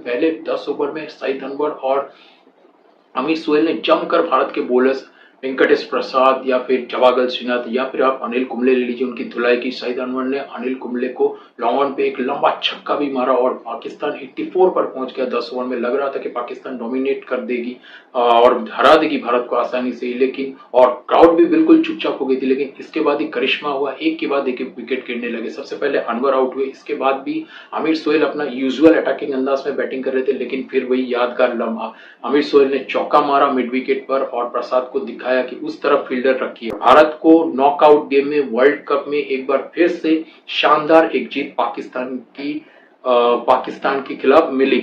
पहले 10 ओवर में सईद अनवर और अमित सोहेल ने जमकर भारत के बॉलर्स वेंकटेश प्रसाद या फिर जवागल श्रीनाथ या फिर आप अनिल कुंबले ले लीजिए, उनकी धुलाई की। सईद अनवर ने अनिल कुंबले को लॉन्ग ऑन पे एक लंबा छक्का भी मारा और पाकिस्तान 84 पर पहुंच गया। 10 ओवर में लग रहा था कि पाकिस्तान डोमिनेट कर देगी और हरा देगी भारत को आसानी से, लेकिन और क्राउड भी बिल्कुल चुपचाप हो गई थी। लेकिन इसके बाद ही करिश्मा हुआ, एक के बाद एक विकेट गिरने लगे। सबसे पहले अनवर आउट हुए, इसके बाद भी अमित सोहेल अपना यूजुअल अटैकिंग अंदाज में बैटिंग कर रहे थे, लेकिन फिर वही यादगार लम्हा, अमित सोहेल ने चौका मारा मिड विकेट पर और प्रसाद को दिखाया कि उस तरफ फील्डर रखिए। भारत को नॉकआउट गेम में वर्ल्ड कप में एक बार फिर से शानदार एक जीत पाकिस्तान के खिलाफ मिली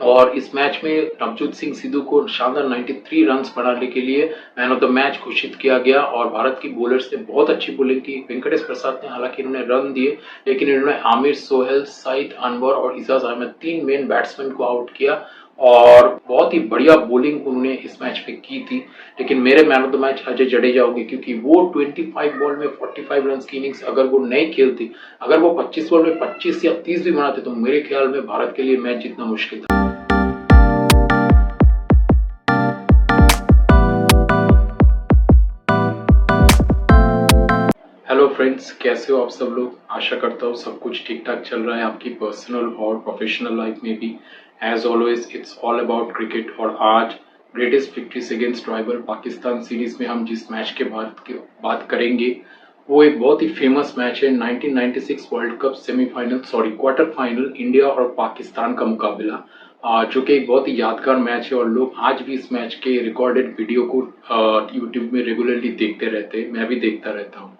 और इस मैच में नवजोत सिंह सिद्धू को शानदार 93 रन बनाने के लिए मैन ऑफ द मैच घोषित किया गया। और भारत की बॉलर्स ने बहुत अच्छी बॉलिंग की। वेंकटेश प्रसाद ने हालांकि इन्होंने रन दिए, लेकिन इन्होंने आमिर सोहेल, सईद अनवर और इजाज अहमद 3 मेन बैट्समैन को आउट किया और बहुत ही बढ़िया बॉलिंग उन्होंने इस मैच में की थी। लेकिन मेरे man of the match Ajay Jadeja होंगे, क्योंकि वो 25 बॉल में 45 रन की इनिंग्स अगर वो नहीं खेलती, अगर वो 25 बॉल में 25 या 30 भी बनाते, तो मेरे ख्याल में भारत के लिए मैच जीतना मुश्किल था। हेलो फ्रेंड्स, कैसे हो आप सब लोग। आशा करता हूँ सब कुछ ठीक ठाक चल रहा है आपकी पर्सनल और प्रोफेशनल लाइफ में भी। As always it's all about cricket. और आज greatest victories against rival Pakistan series में हम जिस मैच के बात करेंगे वो एक बहुत ही फेमस मैच है। 1996 world cup semifinal quarter final India और पाकिस्तान का मुकाबला, जो कि एक बहुत ही यादगार मैच है और लोग आज भी इस मैच के रिकॉर्डेड वीडियो को यूट्यूब में रेगुलरली देखते रहते हैं। मैं भी देखता रहता हूँ।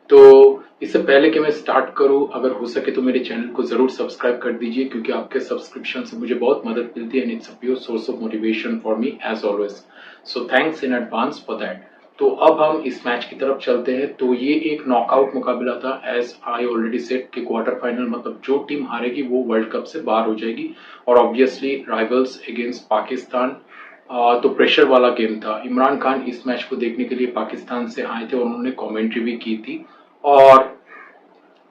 तो इससे पहले कि मैं स्टार्ट करूं, अगर हो सके तो मेरे चैनल को जरूर सब्सक्राइब कर दीजिए, क्योंकि आपके सब्सक्रिप्शन से मुझे बहुत मदद मिलती है and it's a pure source of motivation for me as always. So thanks in advance for that. तो अब हम इस मैच की तरफ चलते हैं। तो ये एक नॉकआउट मुकाबला था, एज आई ऑलरेडी सेड कि क्वार्टर फाइनल मतलब जो टीम हारेगी वो वर्ल्ड कप से बाहर हो जाएगी और ऑब्वियसली राइवल्स अगेंस्ट पाकिस्तान। तो प्रेशर वाला गेम था। इमरान खान इस मैच को देखने के लिए पाकिस्तान से आए थे और उन्होंने कमेंट्री भी की थी। और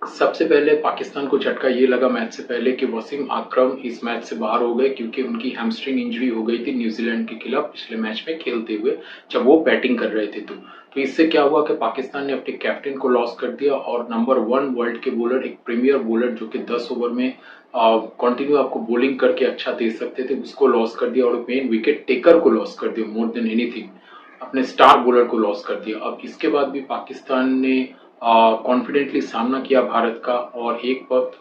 सबसे पहले पाकिस्तान को झटका ये लगा मैच से पहले कि वसीम अकरम इस मैच से बाहर हो गए, क्योंकि उनकी हैमस्ट्रिंग इंजरी हो गई थी न्यूजीलैंड के खिलाफ पिछले मैच में खेलते हुए जब वो बैटिंग कर रहे थे। तो इससे क्या हुआ कि पाकिस्तान ने अपने कैप्टन को लॉस कर दिया और नंबर 1 वर्ल्ड के बॉलर, एक प्रीमियर बॉलर जो कि 10 ओवर में कंटिन्यू आपको बॉलिंग करके अच्छा दे सकते थे, उसको लॉस कर दिया और मेन विकेट टेकर को लॉस कर दिया। मोर देन एनीथिंग अपने स्टार बॉलर को लॉस कर दिया। अब इसके बाद भी पाकिस्तान ने कॉन्फिडेंटली सामना किया भारत का और एक वक्त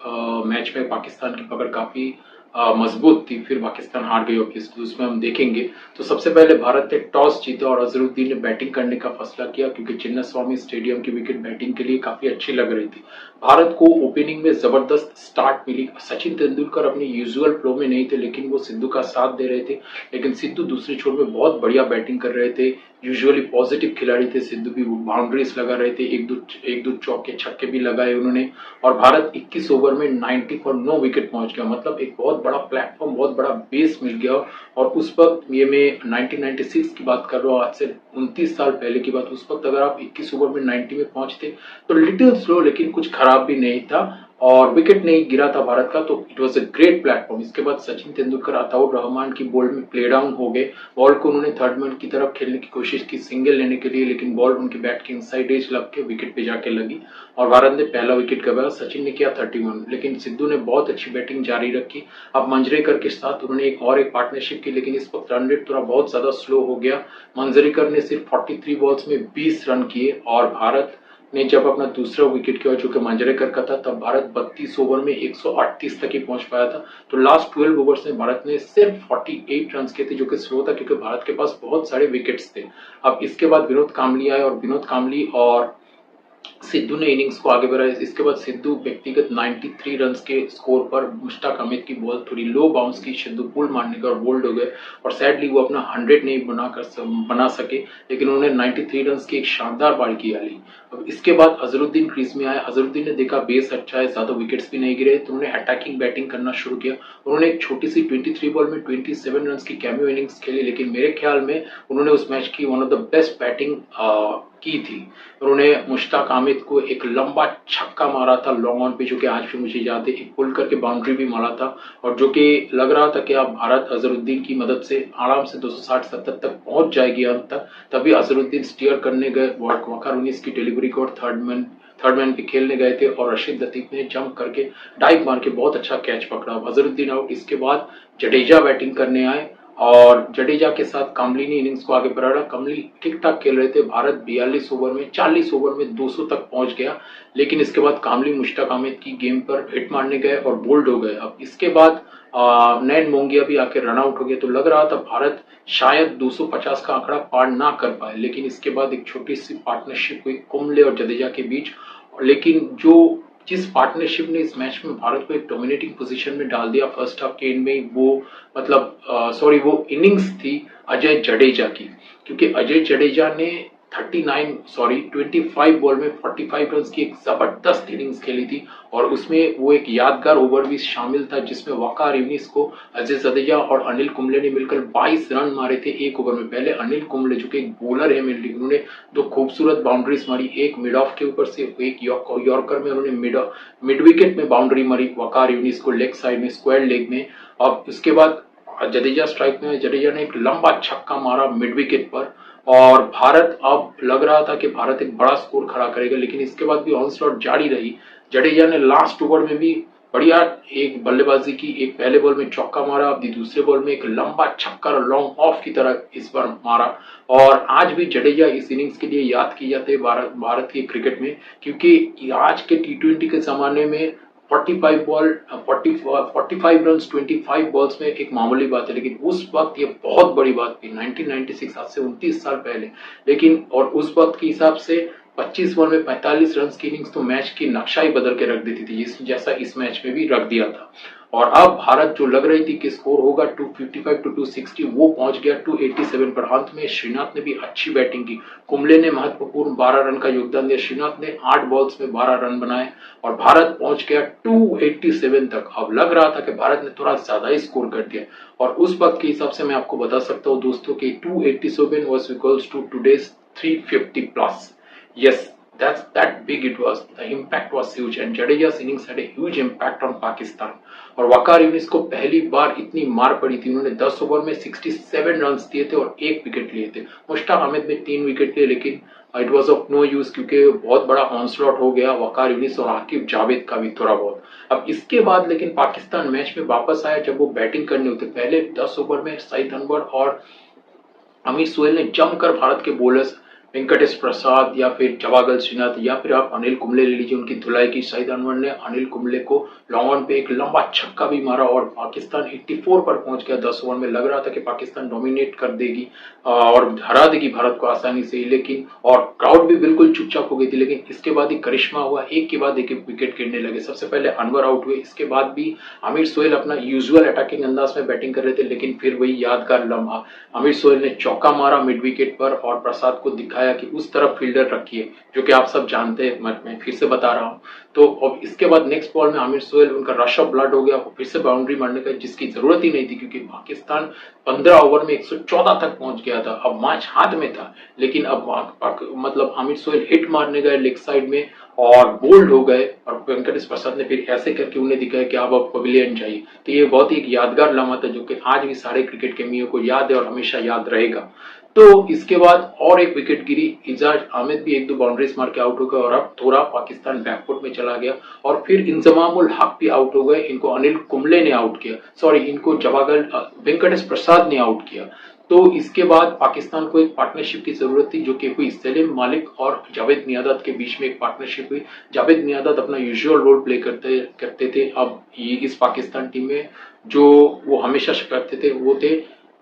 मैच में पाकिस्तान की पकड़ काफी मजबूत थी, फिर पाकिस्तान हार गई ऑब्वियसली, उसमें हम देखेंगे। तो सबसे पहले भारत ने टॉस जीता और अजहरुद्दीन ने बैटिंग करने का फैसला किया, क्योंकि चिन्नास्वामी स्टेडियम की विकेट बैटिंग के लिए काफी अच्छी लग रही थी। भारत को ओपनिंग में जबरदस्त स्टार्ट मिली। सचिन तेंदुलकर अपने यूजुअल फ्लो में नहीं थे, लेकिन वो सिद्धू का साथ दे रहे थे। लेकिन सिद्धू दूसरे छोर में बहुत बढ़िया बैटिंग कर रहे थे। यूजुअली पॉजिटिव खिलाड़ी थे सिद्धू भी, बाउंड्रीज लगा रहे थे, एक दो चौके छक्के भी लगाए उन्होंने। और भारत 21 ओवर में 90 पर 9 विकेट पहुंच गया। मतलब एक बहुत बड़ा प्लेटफॉर्म, बहुत बड़ा बेस मिल गया। और उस वक्त ये मैं 1996 की बात कर रहा हूँ, आज से 29 साल पहले की बात। उस वक्त अगर आप 21 ओवर में 90 में पहुंचते तो लिटिल स्लो, लेकिन कुछ खराब भी नहीं था और विकेट नहीं गिरा था भारत का। तो it was a great platform. इसके बाद सचिन तेंदुलकर अताउर रहमान की बॉल में प्ले डाउन हो गए। बॉल को उन्होंने थर्ड मैन की तरफ खेलने की कोशिश की सिंगल लेने के लिए, लेकिन बॉल उनके बैट के इनसाइड एज लग के विकेट पे जाके लगी और भारत ने पहला विकेट गवाया। सचिन ने किया 31, लेकिन सिद्धू ने बहुत अच्छी बैटिंग जारी रखी। अब मंजरेकर के साथ उन्होंने एक पार्टनरशिप की, लेकिन इस वक्त रन रेट थोड़ा बहुत ज्यादा स्लो हो गया। मंजरेकर ने सिर्फ 43 बॉल्स में 20 रन किए और भारत ने जब अपना दूसरा विकेट किया जो कि मंजरेकर का था, तब भारत 32 ओवर में 138 तक ही पहुंच पाया था। तो लास्ट 12 ओवर्स में भारत ने सिर्फ 48 रन किए थे, जो कि स्लो था क्योंकि भारत के पास बहुत सारे विकेट्स थे। अब इसके बाद विनोद कांबली आए और विनोद कांबली और सिद्धू ने इनिंग्स को आगे बढ़ाया। इसके बाद सिद्धू व्यक्तिगत 93 रन के स्कोर पर मुश्ताक अहमद की बॉल थोड़ी लो बाउंस की, सिद्धू पुल मारने का और बोल्ड हो गए और सैडली वो अपना 100 नहीं बना सके, लेकिन उन्होंने 93 रन की एक शानदार पारी किया ली। अब इसके बाद अजहरुद्दीन क्रीज में आए। अजहरुद्दीन ने देखा बेस अच्छा है, ज्यादा विकेट्स भी नहीं गिरे, तो उन्होंने अटैकिंग बैटिंग करना शुरू किया। उन्होंने एक छोटी सी 23 बॉल में 27 रन की कैमियो इनिंग्स खेली, लेकिन मेरे ख्याल में उन्होंने उस मैच की one of the best batting की थी। उन्होंने मुश्ताक आमिद को एक लंबा छक्का मारा था लॉन्ग ऑन पे, जो कि आज भी मुझे याद है, एक पुल करके बाउंड्री भी मारा था, और जो कि लग रहा था कि अब भारत अजहरुद्दीन की मदद से आराम से 260-70 तक पहुंच जाएगी अंत तक। तभी अजहरुद्दीन स्टीयर करने गए, वकार यूनिस की डिलीवरी को, और थर्ड मैन पे खेलने गए थे, और रशीद लतीफ ने जंप करके डाइव मार के बहुत अच्छा कैच पकड़ा। अजहरुद्दीन आउट। इसके बाद जडेजा बैटिंग करने आए, और जडेजा के साथ कामली ने इनिंग्स को आगे बढ़ाया। कामली ठीक ठाक खेल रहे थे। भारत 42 ओवर में 40 ओवर में 200 तक पहुंच गया, लेकिन इसके बाद कामली मुश्ताक अहमद की गेम पर हिट मारने गए और बोल्ड हो गए। अब इसके बाद नैन मोंगिया भी आके रन आउट हो गया, तो लग रहा था भारत शायद 250 का आंकड़ा पार ना कर पाए, लेकिन इसके बाद एक छोटी सी पार्टनरशिप हुई कुंबले और जडेजा के बीच। लेकिन जिस पार्टनरशिप ने इस मैच में भारत को एक डोमिनेटिंग पोजीशन में डाल दिया फर्स्ट हाफ के एंड में, वो मतलब वो इनिंग्स थी अजय जडेजा की, क्योंकि अजय जडेजा ने 25 बॉल में 45 रन की एक जबरदस्त इनिंग्स खेली थी, और उसमें वो एक यादगार ओवर भी शामिल था जिसमें वकार यूनिस को अजय जडेजा और अनिल कुंबले ने मिलकर 22 रन मारे थे एक ओवर में। पहले अनिल कुंबले, जो कि एक बॉलर है मेनली, उन्होंने दो खूबसूरत बाउंड्रीज मारी, एक मिड ऑफ के ऊपर से, एक यॉर्कर में उन्होंने मिड विकेट में बाउंड्री मारी वकार यूनिस को लेग साइड में, स्क्वायर लेग में। अब उसके बाद जडेजा स्ट्राइक में, जडेजा ने एक लंबा छक्का मारा मिड विकेट पर, और भारत, अब लग रहा था कि भारत एक बड़ा स्कोर खड़ा करेगा, लेकिन इसके बाद भी ऑनस्लॉट जारी रही। जडेजा ने लास्ट ओवर में भी बढ़िया एक बल्लेबाजी की, एक पहले बॉल में चौका मारा, अब दूसरे बॉल में एक लंबा छक्का लॉन्ग ऑफ की तरह इस बार मारा। और आज भी जडेजा इस इनिंग्स के लिए याद की जाते हैं भारत के क्रिकेट में, क्योंकि आज के टी20 के जमाने में 45 रन 25 बॉल्स में एक मामूली बात है, लेकिन उस वक्त ये बहुत बड़ी बात थी। 1996, आज से 29 साल पहले। लेकिन और उस वक्त के हिसाब से 25 बॉल में 45 रन की इनिंग्स तो मैच की नक्शा ही बदल के रख देती थी, जैसा इस मैच में भी रख दिया था। और अब भारत जो लग रही थी कि स्कोर होगा 255 टू 260, वो पहुंच गया 287 पर। अंत में श्रीनाथ ने भी अच्छी बैटिंग की, कुंबले ने महत्वपूर्ण 12 रन का योगदान दिया, श्रीनाथ ने 8 बॉल्स में 12 रन बनाए, और भारत पहुंच गया 287 तक। अब लग रहा था कि भारत ने थोड़ा ज्यादा ही स्कोर कर दिया, और उस वक्त के हिसाब से मैं आपको बता सकता हूं दोस्तों कि 287 was equals to today's 350 plus. Yes, that big it was. The impact was huge, and Jadeja's innings had a huge impact on Pakistan. और वकार यूनिस को पहली बार इतनी मार पड़ी थी। उन्होंने 10 ओवर में 67 रन दिए थे और 1 विकेट लिए थे। मुश्ताक अहमद ने 3 विकेट लिए, लेकिन it was of no use, क्योंकि बहुत बड़ा ऑनस्लॉट हो गया वकार यूनिस और आकिब जावेद का भी थोड़ा बहुत। अब इसके बाद लेकिन पाकिस्तान मैच में वापस आया जब वो बैटिंग करने होते। पहले 10 ओवर में सईद अनवर और अमित सोहेल ने जमकर भारत के बॉलर्स वेंकटेश प्रसाद या फिर जवागल श्रीनाथ या फिर आप अनिल कुंबले ले लीजिए, उनकी धुलाई की। सईद अनवर ने अनिल कुंबले को लॉन्ग ऑन पे एक लंबा छक्का भी मारा, और पाकिस्तान 84 पर पहुंच गया 10 ओवर में। लग रहा था कि पाकिस्तान डोमिनेट कर देगी और हरा देगी भारत को आसानी से, लेकिन और क्राउड भी बिल्कुल चुपचाप हो गई थी। लेकिन इसके बाद ही करिश्मा हुआ, एक के बाद एक विकेट गिरने लगे। सबसे पहले अनवर आउट हुए, इसके बाद भी अमित सोहेल अपना यूजुअल अटैकिंग अंदाज में बैटिंग कर रहे थे, लेकिन फिर वही यादगार लम्हा, अमित सोहेल ने चौका मारा मिड विकेट पर, और प्रसाद को दिखाया कि उस तरफ फील्डर रखिए, जो कि आप सब जानते हैं, मैं फिर से बता रहा हूं। तो अब इसके बाद नेक्स्ट बॉल में अमित सोहेल, उनका रश ऑफ ब्लड हो गया, फिर से बाउंड्री मारने का, जिसकी जरूरत ही नहीं थी, क्योंकि पाकिस्तान 15 ओवर में 114 तक पहुंच गया था। अब मैच हाथ में था, लेकिन अब मतलब अमित सोहेल हिट मारने गए लेग साइड में और बोल्ड हो गए, और वेंकटेश प्रसाद ने फिर ऐसे करके उन्हें दिखाया कि अब पवेलियन चाहिए। तो ये बहुत ही यादगार लम्हा था, जो कि आज भी सारे क्रिकेट प्रेमियों को याद है और हमेशा याद रहेगा। तो इसके बाद और एक विकेट गिरी, इजाज अहमद भी 1-2 बाउंड्रीज मार के आउट हो गए, और अब थोड़ा पाकिस्तान बैकफुट में चला गया, और फिर इंजमामुल हक भी आउट हो गए। इनको अनिल कुंबले ने आउट किया, इनको वेंकटेश प्रसाद ने आउट किया। तो इसके बाद पाकिस्तान को एक पार्टनरशिप की जरूरत थी, जो कि हुई। सलीम मालिक और जावेद मियांदाद के बीच में एक पार्टनरशिप हुई। जावेद मियांदाद अपना यूजुअल रोल प्ले करते थे। अब ये इस पाकिस्तान टीम में जो वो हमेशा करते थे, वो थे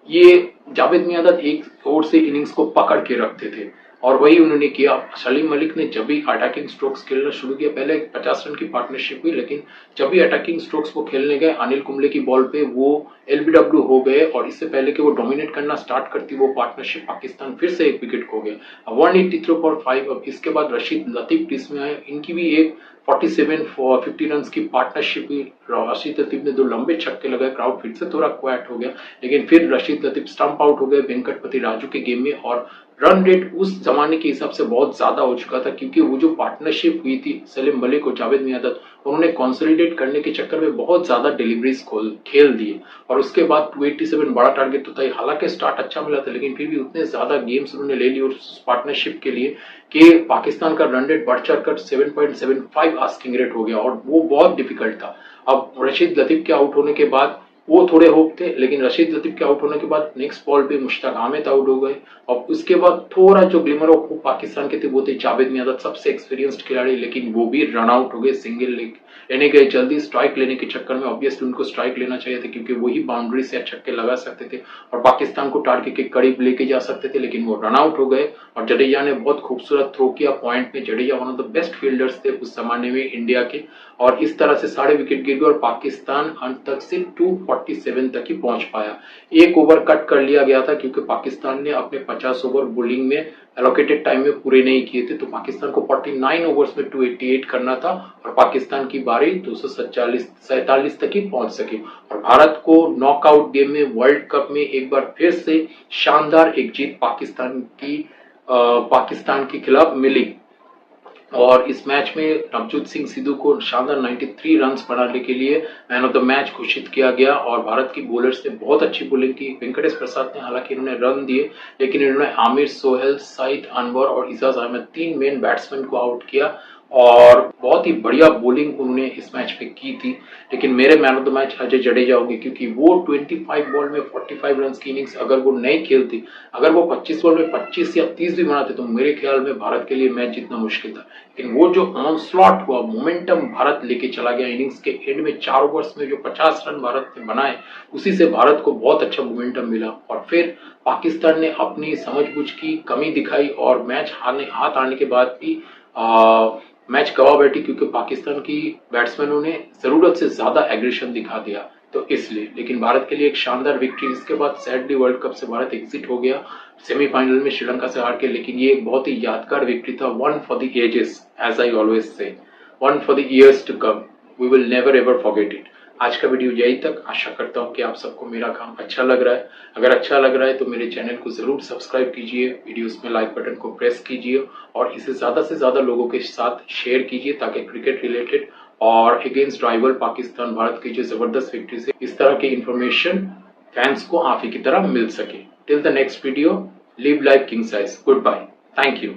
ये जावेद मियांदाद एक ओर से इनिंग्स को पकड़ के रखते थे, और वही उन्होंने किया। सलीम मलिक ने जब भी अटैकिंग स्ट्रोक्स खेलना शुरू किया, पहले 50 रन की पार्टनरशिप हुई, लेकिन जब भी अटैकिंग स्ट्रोक्स को खेलने गए अनिल कुंबले की बॉल पे, वो एलबीडब्ल्यू हो गए, और इससे पहले कि वो डोमिनेट करना स्टार्ट करती वो पार्टनरशिप, पाकिस्तान फिर से एक विकेट खो गया 183 फॉर 5। अब इसके बाद रशीद लतीफ टीम में आए, इनकी भी एक 50 रन की पार्टनरशिप हुई। रशीद लतीफ ने 2 लंबे छक्के लगाए, क्राउड फिर से थोड़ा क्वाइट हो गया, लेकिन फिर रशीद लतीफ स्टंप आउट हो गए वेंकटपति राजू के गेम में, और रन रेट उस जमाने के हिसाब से बहुत ज्यादा हो चुका था, क्योंकि वो जो पार्टनरशिप हुई थी सलीम मलिक और जावेद मियांदाद, उन्होंने कंसोलिडेट करने के चक्कर में बहुत ज्यादा डिलीवरीज खेल दिए। और उसके बाद 287 बड़ा टारगेट तो था, हालांकि स्टार्ट अच्छा मिला था, लेकिन फिर भी उतने ज्यादा गेम्स उन्होंने ले लिए उस पार्टनरशिप के लिए कि पाकिस्तान का रन रेट बढ़ चढ़कर 7.75 आस्किंग रेट हो गया, और वो बहुत डिफिकल्ट था। अब रशीद लतीफ के आउट होने के बाद वो थोड़े होप थे, लेकिन रशीद लतीफ के आउट होने के बाद नेक्स्ट बॉल पे मुश्ताक आमिर आउट हो गए, और उसके बाद थोड़ा जो ग्लिमर ऑफ पाकिस्तान के थे वो थे जावेद मियांदाद, सबसे एक्सपीरियंस्ड खिलाड़ी, लेकिन वो भी रन आउट हो गए, सिंगल लेने गए जल्दी स्ट्राइक लेने के चक्कर में। ऑब्वियसली उनको स्ट्राइक लेना चाहिए था, क्योंकि वही बाउंड्री से छक्के लगा सकते थे और पाकिस्तान को टारगेट के करीब लेके जा सकते थे, लेकिन वो रन आउट हो गए। और जडेजा ने बहुत खूबसूरत थ्रो किया पॉइंट में, Jadeja one of the best fielders थे उस जमाने में इंडिया के, और इस तरह से 6.5 विकेट गिर गए और पाकिस्तान अंत तक से 247 तक ही पहुंच पाया। एक ओवर कट कर लिया गया था, क्योंकि पाकिस्तान ने अपने 50 ओवर बॉलिंग में एलोकेटेड टाइम में पूरे नहीं किए थे, तो पाकिस्तान को 49 ओवर्स में 288 करना था, और पाकिस्तान की बारी 247 तक ही पहुंच सके। और भारत को नॉकआउट गेम में वर्ल्ड कप में एक बार फिर से शानदार एक जीत पाकिस्तान के खिलाफ मिली। और इस मैच में नवजोत सिंह सिद्धू को शानदार 93 रन्स बनाने के लिए मैन ऑफ द मैच घोषित किया गया, और भारत की बॉलर्स ने बहुत अच्छी बॉलिंग की। वेंकटेश प्रसाद ने हालांकि इन्होंने रन दिए, लेकिन इन्होंने आमिर, सोहेल, सईद अनवर और इजाज अहमद 3 मेन बैट्समैन को आउट किया, और बहुत ही बढ़िया बॉलिंग उन्होंने इस मैच पे की थी। लेकिन मेरे man of the match Ajay Jadeja होंगे, क्योंकि वो 25 बॉल में 45 रन की इनिंग्स अगर वो नहीं खेलती, अगर वो 25 बॉल में 25 या 30 भी बनाते, तो मेरे ख्याल में भारत के लिए मैच जीतना मुश्किल था। लेकिन वो जो ऑनस्लॉट हुआ, मोमेंटम भारत लेके चला गया इनिंग्स के एंड में, 4 ओवर्स में जो 50 रन भारत ने बनाए, उसी से भारत को बहुत अच्छा मोमेंटम मिला। और फिर पाकिस्तान ने अपनी समझबूझ की कमी दिखाई, और मैच हाथ आने के बाद भी मैच गवा बैठी, क्योंकि पाकिस्तान की बैट्समैनों ने जरूरत से ज्यादा एग्रेशन दिखा दिया, तो इसलिए। लेकिन भारत के लिए एक शानदार विक्ट्री। इसके बाद सैडली वर्ल्ड कप से भारत एग्जिट हो गया सेमीफाइनल में श्रीलंका से हार के, लेकिन ये एक बहुत ही यादगार विक्ट्री था, one for the ages, as I always say, one for the years to come, we will never ever forget it. आज का वीडियो यही तक। आशा करता हूँ कि आप सबको मेरा काम अच्छा लग रहा है। अगर अच्छा लग रहा है तो मेरे चैनल को जरूर सब्सक्राइब कीजिए, वीडियोस में लाइक बटन को प्रेस कीजिए, और इसे ज्यादा से ज्यादा लोगों के साथ शेयर कीजिए, ताकि क्रिकेट रिलेटेड और अगेंस्ट राइवल पाकिस्तान भारत की जो जबरदस्त विक्ट्री से इस तरह की इंफॉर्मेशन फैंस को आप ही की तरह मिल सके। Till the next video, live life king size, goodbye, thank you.